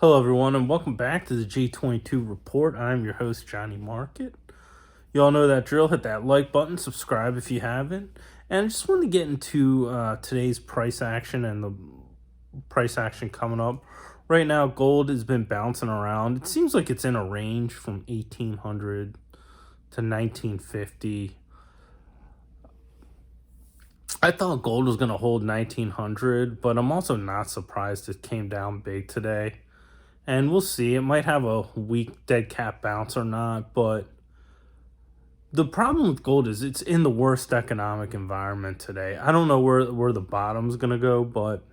Hello, everyone, and welcome back to the G22 Report. I'm your host, Johnnie Market. You all know that drill. Hit that like button, subscribe if you haven't. And I just wanted to get into today's price action and the price action coming up. Right now, gold has been bouncing around. It seems like it's in a range from 1800 to 1950. I thought gold was going to hold 1900, but I'm also not surprised it came down big today. And we'll see. It might have a weak dead cat bounce or not, but the problem with gold is it's in the worst economic environment today. I don't know where the bottom's gonna go, but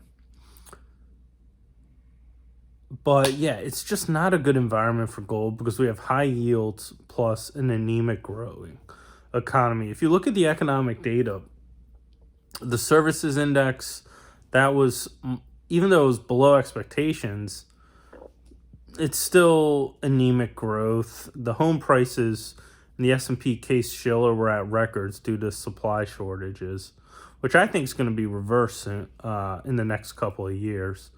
yeah, it's just not a good environment for gold because we have high yields plus an anemic growing economy. If you look at the economic data, the services index that was, even though it was below expectations, it's still anemic growth. The home prices in the S&P Case Shiller were at records due to supply shortages, which I think is going to be reversed in the next couple of years.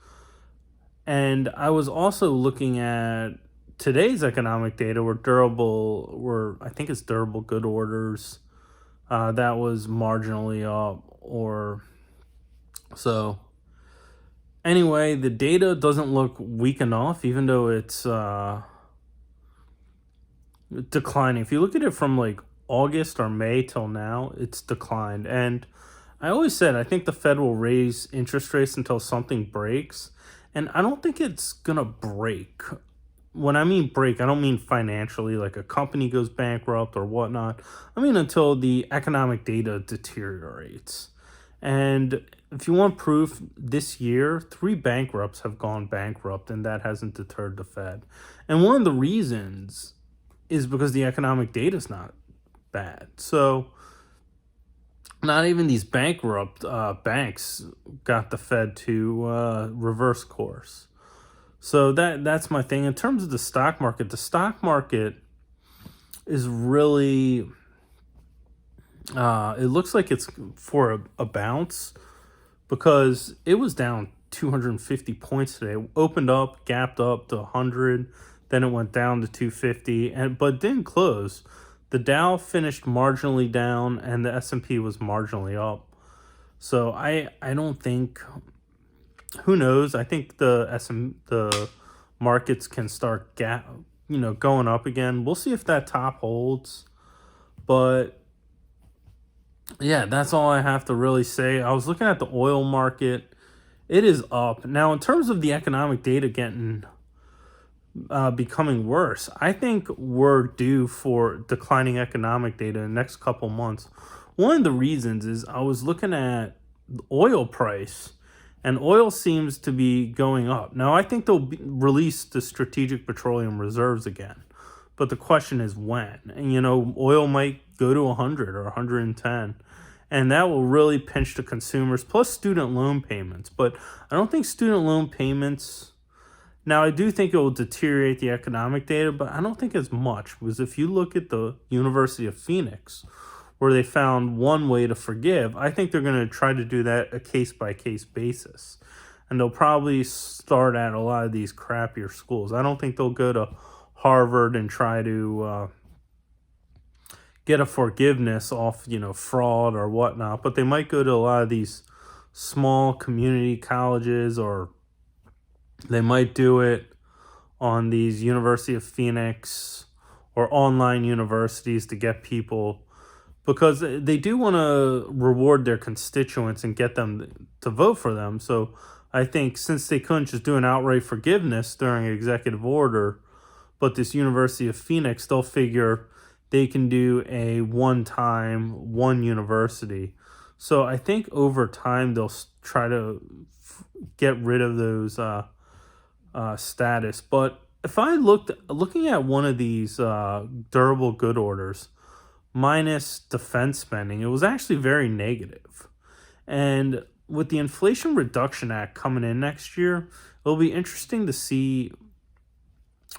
And I was also looking at today's economic data I think it's durable good orders. That was marginally up or so. Anyway, the data doesn't look weak enough, even though it's declining. If you look at it from like August or May till now, it's declined. And I always said I think the Fed will raise interest rates until something breaks. And I don't think it's going to break. When I mean break, I don't mean financially, like a company goes bankrupt or whatnot. I mean until the economic data deteriorates. And if you want proof, this year, 3 bankrupts have gone bankrupt, and that hasn't deterred the Fed. And one of the reasons is because the economic data is not bad. So not even these bankrupt banks got the Fed to reverse course. So that's my thing. In terms of the stock market is really, it looks like it's for a bounce because it was down 250 points today. Opened up, gapped up to 100, then it went down to 250, but didn't close. The Dow finished marginally down, and the S&P was marginally up. So I don't think. Who knows? I think the markets can start going up again. We'll see if that top holds, but yeah, that's all I have to really say. I was looking at the oil market; it is up now. In terms of the economic data becoming worse, I think we're due for declining economic data in the next couple months. One of the reasons is I was looking at the oil price, and oil seems to be going up. Now, I think they'll release the strategic petroleum reserves again, but the question is when. And, oil might go to 100 or 110, and that will really pinch the consumers, plus student loan payments. But I don't think student loan payments. Now, I do think it will deteriorate the economic data, but I don't think as much, because if you look at the University of Phoenix, where they found one way to forgive, I think they're going to try to do that a case-by-case basis. And they'll probably start at a lot of these crappier schools. I don't think they'll go to Harvard and try to get a forgiveness off, fraud or whatnot, but they might go to a lot of these small community colleges, or they might do it on these University of Phoenix or online universities to get people, because they do want to reward their constituents and get them to vote for them. So I think since they couldn't just do an outright forgiveness during an executive order, but this University of Phoenix, they'll figure they can do a one university. So I think over time they'll try to get rid of those status. But if I looking at one of these durable good orders minus defense spending, it was actually very negative. And with the Inflation Reduction Act coming in next year, it'll be interesting to see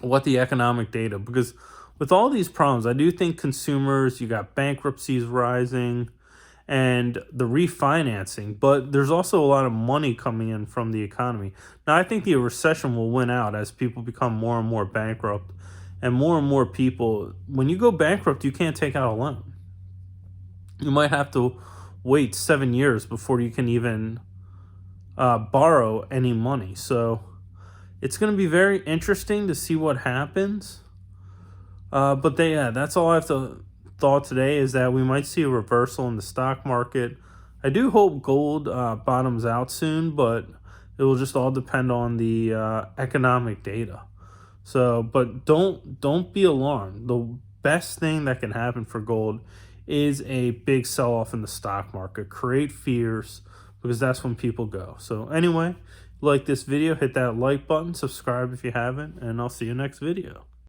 what the economic data, because with all these problems, I do think consumers, you got bankruptcies rising, and the refinancing, but there's also a lot of money coming in from the economy. Now, I think the recession will win out as people become more and more bankrupt, and more people, when you go bankrupt, you can't take out a loan. You might have to wait 7 years before you can even borrow any money. So it's going to be very interesting to see what happens. That's all I have to thought today, is that we might see a reversal in the stock market. I do hope gold bottoms out soon, but it will just all depend on the economic data. So, but don't be alarmed. The best thing that can happen for gold is a big sell-off in the stock market. Create fears, because that's when people go. So anyway, like this video, hit that like button, subscribe if you haven't, and I'll see you next video.